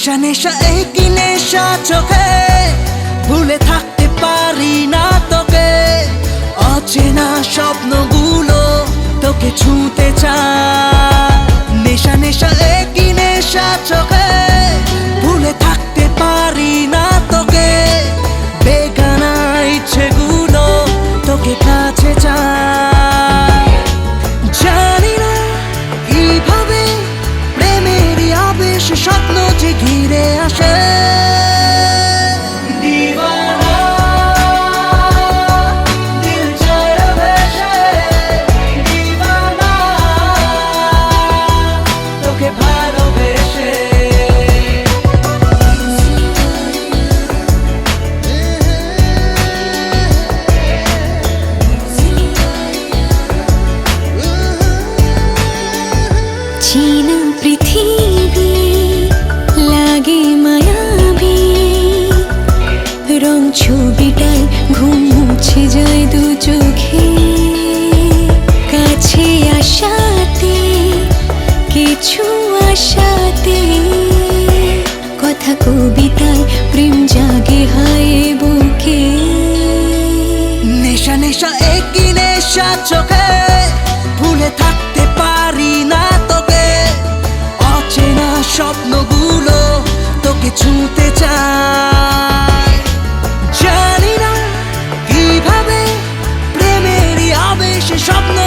নেশা নেশা একই নেশা চোখে, ভুলে থাকতে পারি না তোকে। অচেনা স্বপ্নগুলো তোকে ছুঁতে চায়। নেশা নেশা একই নেশা চোখে, ভুলে থাকতে পারি না তোকে। বেগানা ইচ্ছেগুলো তোকে কাছে চায়। জানি না কিভাবে প্রেমেরই আবেশ স্বপ্ন যে ঘিরে আসে। চীনা পৃথিবী লাগে মায়াবী, রং ছবিটায় ঘুম মুছে যায় দু চোখে। কাছে আসাতে কিছু আশাতে, কথা কবিতায় প্রেম জাগে হায় বুকে। নেশা নেশা একই নেশা চোখে, ভুলে থাকতে পারি না তোকে। অচেনা স্বপ্নগুলো তোকে ছুঁতে চায়। জানি না কিভাবে প্রেমেরই আবেশ স্বপ্ন